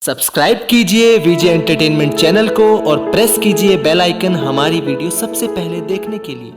Subscribe कीजिए विजय entertainment channel को और प्रेस कीजिए बेल आइकन हमारी वीडियो सबसे पहले देखने के लिए।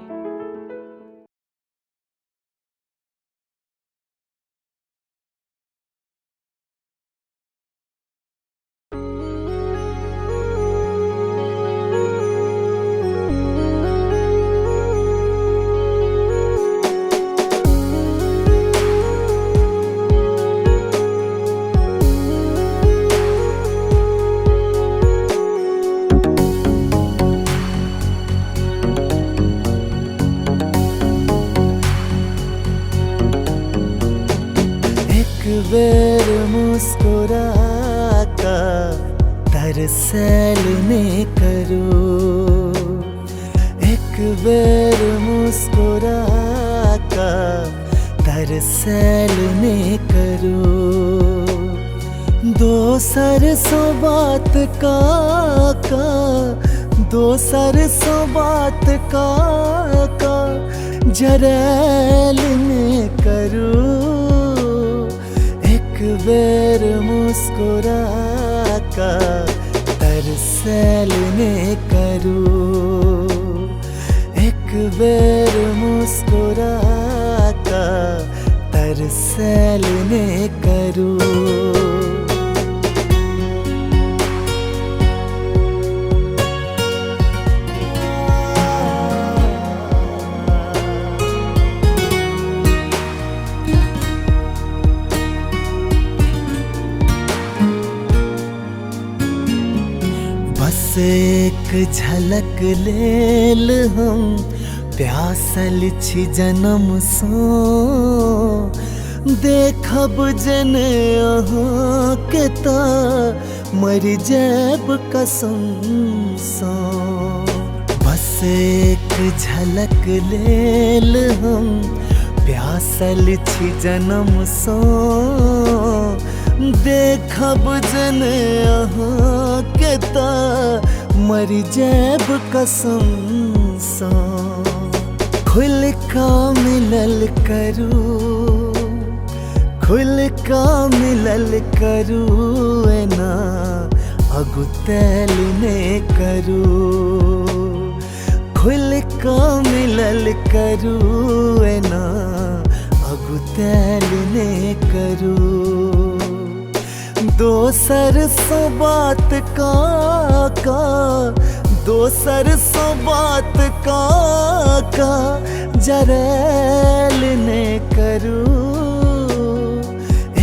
बेर मुस्कुरा कर तरसैलने करो, एक बेर मुस्कुरा कर तरसैलने करो। दो सरसों बात का दो सरसों बात का जरैलने करो, एक बेर मुस्कुरा कर तरसैलने करो, एक बेर मुस्कुरा कर तरसैलने करो। बस एक झलक लेल हम प्यासल छी जन्म सो, देखब जन अहाँ के ता मर जाब कसम सा। बस एक झलक लेल हम प्यासल छी जन्म सो, देखब जन अहाँ के ता मर जाब कसम सा। खुल का मिलल करू, खुल का मिलल करू, एना अगुतैलने करू, खुल का मिलल करू, एना अगुतैलने करू। दो सरसों बात का दो सरसों बात का जरैलने करू,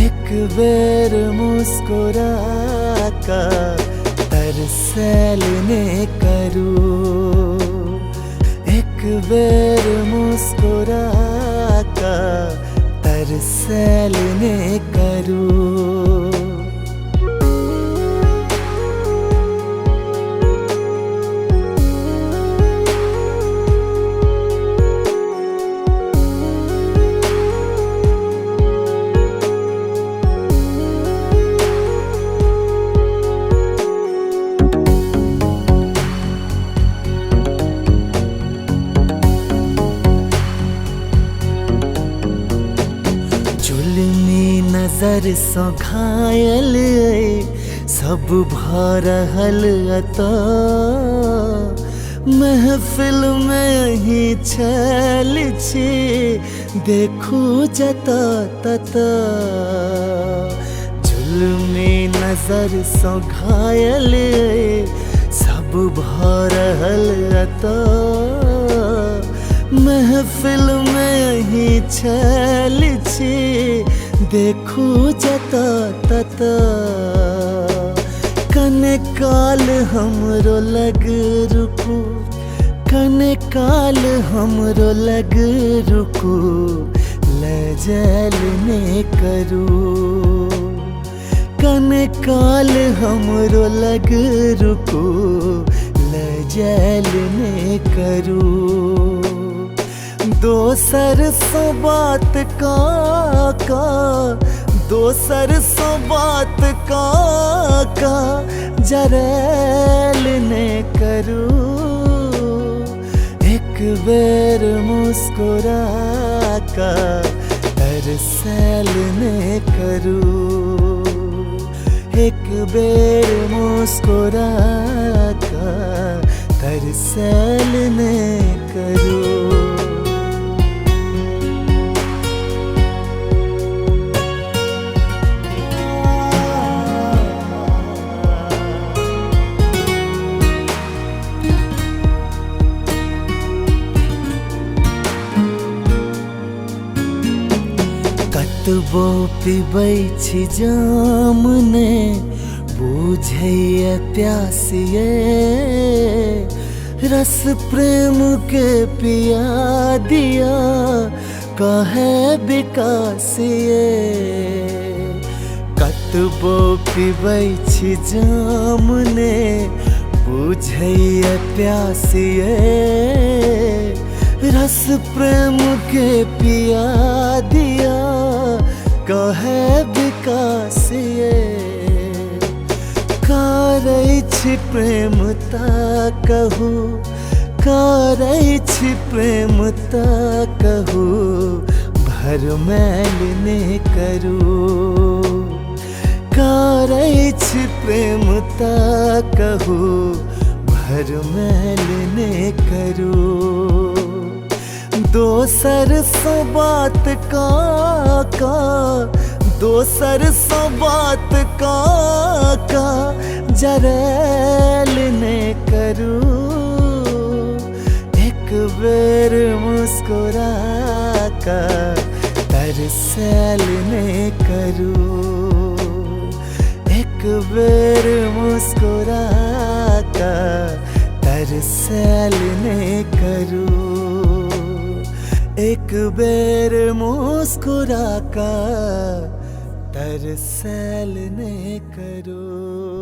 एक बेर मुस्कुरा कर तरसैलने करू, एक बेर मुस्कुरा कर तरसैलने करू। नजर सो घायल सब भरहल अता, महफिल में ही छल छी देखू जता तता। जुल्मी नजर सो घायल सब भरहल अता, महफिल में ही छल छी देखू जता तता। कने काल हमरो लग रुकू, कने काल हमरो लग रुकू, लजैलने करू, कने काल हमरो लग रुकू, लजैलने करू। दो सरसों बात का दो सरसों बात का जरैलने करू, एक बेर मुस्कुरा कर तरसैलने करू, एक बेर मुस्कुरा का तरसल ने करो। कतबो पिबै छी जाम ने बुझैया प्यासिए, रस प्रेम के पिया दिया कहे विकासिए। कतबो पिबै छी जाम ने बुझैया प्यासिए, रस प्रेम के पिया दिया कहे विकासिए। करै छी प्रेम ता कहू, करै छी प्रेम ता कहू, भरमैल ने करू। करै छी प्रेम ता कहू, भरमैल ने करू। दोसर सो बात का दोसर सो बात का जरैल ने करू। एक बेर मुस्कुरा का तरसल ने करू। एक बेर मुस्कुरा का तरसल ने करू। एक बेर मुस्कुरा का तरसल ने करो।